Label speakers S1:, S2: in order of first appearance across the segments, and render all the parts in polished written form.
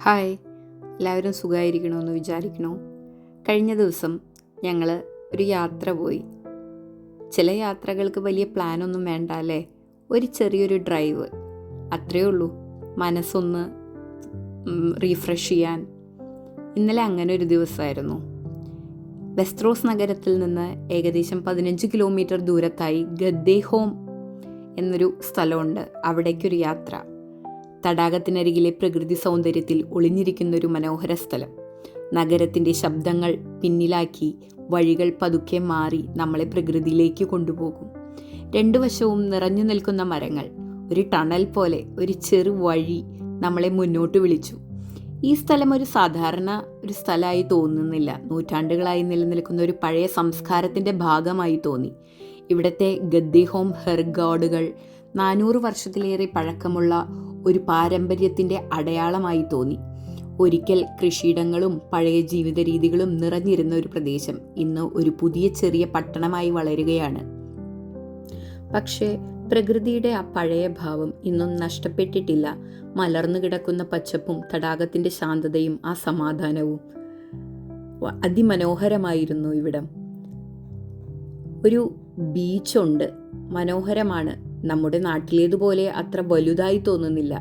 S1: Hi, എല്ലാവരും സുഖമായിരിക്കണമെന്ന് വിചാരിക്കണോ? കഴിഞ്ഞ ദിവസം ഞങ്ങൾ ഒരു യാത്ര പോയി. ചില യാത്രകൾക്ക് വലിയ പ്ലാനൊന്നും വേണ്ട അല്ലേ? ഒരു ചെറിയൊരു ഡ്രൈവ്, അത്രയേ ഉള്ളൂ. മനസ്സൊന്ന് റീഫ്രഷ് ചെയ്യാൻ. ഇന്നലെ അങ്ങനെ ഒരു ദിവസമായിരുന്നു. വെസ്ത്രോസ് നഗരത്തിൽ നിന്ന് ഏകദേശം 15 കിലോമീറ്റർ ദൂരത്തായി ഗദ്ദേഹോം എന്നൊരു സ്ഥലമുണ്ട്. അവിടേക്കൊരു യാത്ര. തടാകത്തിനരികിലെ പ്രകൃതി സൗന്ദര്യത്തിൽ ഒളിഞ്ഞിരിക്കുന്നൊരു മനോഹര സ്ഥലം. നഗരത്തിൻ്റെ ശബ്ദങ്ങൾ പിന്നിലാക്കി വഴികൾ പതുക്കെ മാറി നമ്മളെ പ്രകൃതിയിലേക്ക് കൊണ്ടുപോകും. രണ്ടു വശവും നിറഞ്ഞു നിൽക്കുന്ന മരങ്ങൾ, ഒരു ടണൽ പോലെ ഒരു ചെറു വഴി നമ്മളെ മുന്നോട്ട് വിളിച്ചു. ഈ സ്ഥലം ഒരു സാധാരണ ഒരു സ്ഥലമായി തോന്നുന്നില്ല. നൂറ്റാണ്ടുകളായി നിലനിൽക്കുന്ന ഒരു പഴയ സംസ്കാരത്തിൻ്റെ ഭാഗമായി തോന്നി. ഇവിടുത്തെ ഗദ്ദേഹോം ഹെർഗോഡുകൾ 400 വർഷത്തിലേറെ പഴക്കമുള്ള ഒരു പാരമ്പര്യത്തിൻ്റെ അടയാളമായി തോന്നി. ഒരിക്കൽ കൃഷിയിടങ്ങളും പഴയ ജീവിത രീതികളും നിറഞ്ഞിരുന്ന ഒരു പ്രദേശം ഇന്ന് ഒരു പുതിയ ചെറിയ പട്ടണമായി വളരുകയാണ്. പക്ഷേ പ്രകൃതിയുടെ ആ പഴയ ഭാവം ഇന്നും നഷ്ടപ്പെട്ടിട്ടില്ല. മലർന്നു കിടക്കുന്ന പച്ചപ്പും തടാകത്തിൻ്റെ ശാന്തതയും ആ സമാധാനവും അതിമനോഹരമായിരുന്നു ഇവിടം. ഒരു ബീച്ചുണ്ട്, മനോഹരമാണ്. നമ്മുടെ നാട്ടിലേതുപോലെ അത്ര വലുതായി തോന്നുന്നില്ല.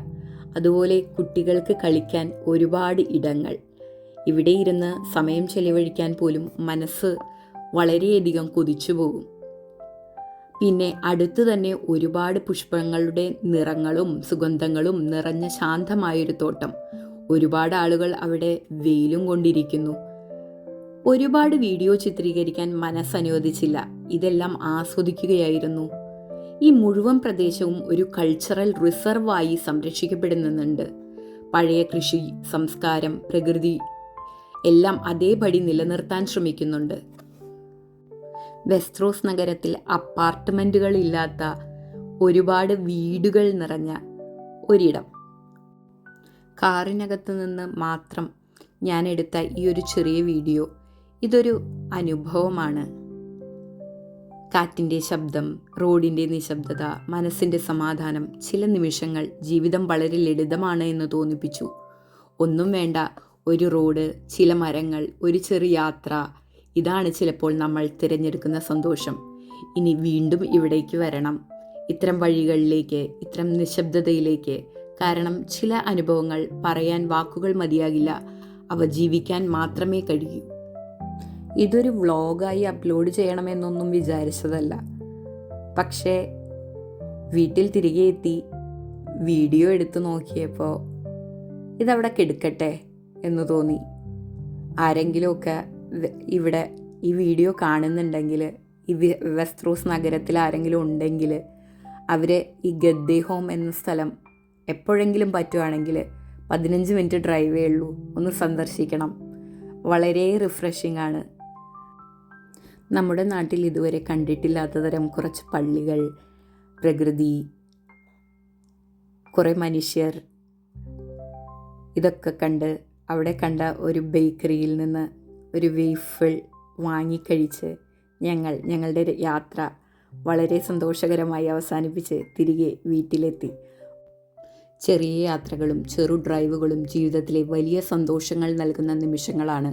S1: അതുപോലെ കുട്ടികൾക്ക് കളിക്കാൻ ഒരുപാട് ഇടങ്ങൾ. ഇവിടെ ഇരുന്ന് സമയം ചെലവഴിക്കാൻ പോലും മനസ്സ് വളരെയധികം കൊതിച്ചു പോകും. പിന്നെ അടുത്തു തന്നെ ഒരുപാട് പുഷ്പങ്ങളുടെ നിറങ്ങളും സുഗന്ധങ്ങളും നിറഞ്ഞ ശാന്തമായൊരു തോട്ടം. ഒരുപാട് ആളുകൾ അവിടെ വെയിലും കൊണ്ടിരിക്കുന്നു. ഒരുപാട് വീഡിയോ ചിത്രീകരിക്കാൻ മനസ്സനുവദിച്ചില്ല. ഇതെല്ലാം ആസ്വദിക്കുകയായിരുന്നു. ഈ മുഴുവൻ പ്രദേശവും ഒരു കൾച്ചറൽ റിസർവായി സംരക്ഷിക്കപ്പെടുന്നുണ്ട്. പഴയ കൃഷി, സംസ്കാരം, പ്രകൃതി എല്ലാം അതേപടി നിലനിർത്താൻ ശ്രമിക്കുന്നുണ്ട്. വെസ്ത്രോസ് നഗരത്തിൽ അപ്പാർട്ട്മെൻറ്റുകളില്ലാത്ത ഒരുപാട് വീടുകൾ നിറഞ്ഞ ഒരിടം. കാറിനകത്ത് നിന്ന് മാത്രം ഞാൻ എടുത്ത ഈ ഒരു ചെറിയ വീഡിയോ ഇതൊരു അനുഭവമാണ്. കാറ്റിൻ്റെ ശബ്ദം, റോഡിൻ്റെ നിശബ്ദത, മനസ്സിൻ്റെ സമാധാനം. ചില നിമിഷങ്ങൾ ജീവിതം വളരെ ലളിതമാണ് എന്ന് തോന്നിപ്പിച്ചു. ഒന്നും വേണ്ട, ഒരു റോഡ്, ചില മരങ്ങൾ, ഒരു ചെറിയ യാത്ര. ഇതാണ് ചിലപ്പോൾ നമ്മൾ തിരഞ്ഞെടുക്കുന്ന സന്തോഷം. ഇനി വീണ്ടും ഇവിടേക്ക് വരണം, ഇത്തരം വഴികളിലേക്ക്, ഇത്തരം നിശബ്ദതയിലേക്ക്. കാരണം ചില അനുഭവങ്ങൾ പറയാൻ വാക്കുകൾ മതിയാകില്ല, അവ ജീവിക്കാൻ മാത്രമേ കഴിയൂ. ഇതൊരു വ്ളോഗായി അപ്ലോഡ് ചെയ്യണമെന്നൊന്നും വിചാരിച്ചതല്ല. പക്ഷേ വീട്ടിൽ തിരികെ എത്തി വീഡിയോ എടുത്തു നോക്കിയപ്പോൾ ഇതവിടെ കിടക്കട്ടെ എന്ന് തോന്നി. ആരെങ്കിലുമൊക്കെ ഇവിടെ ഈ വീഡിയോ കാണുന്നുണ്ടെങ്കിൽ, ഈ വെസ്ത്രോസ് നഗരത്തിൽ ആരെങ്കിലും ഉണ്ടെങ്കിൽ, അവർ ഈ ഗദ്ദേഹോം എന്ന സ്ഥലം എപ്പോഴെങ്കിലും പറ്റുവാണെങ്കിൽ 15 മിനിറ്റ് ഡ്രൈവേ ഉള്ളൂ, ഒന്ന് സന്ദർശിക്കണം. വളരെ റിഫ്രഷിംഗ് ആണ്. നമ്മുടെ നാട്ടിൽ ഇതുവരെ കണ്ടിട്ടില്ലാത്ത തരം കുറച്ച് പള്ളികൾ, പ്രകൃതി, കുറേ മനുഷ്യർ, ഇതൊക്കെ കണ്ട് അവിടെ കണ്ട ഒരു ബേക്കറിയിൽ നിന്ന് ഒരു വേഫിൾ വാങ്ങിക്കഴിച്ച് ഞങ്ങളുടെ യാത്ര വളരെ സന്തോഷകരമായി അവസാനിപ്പിച്ച് തിരികെ വീട്ടിലെത്തി. ചെറിയ യാത്രകളും ചെറു ഡ്രൈവുകളും ജീവിതത്തിലെ വലിയ സന്തോഷങ്ങൾ നൽകുന്ന നിമിഷങ്ങളാണ്.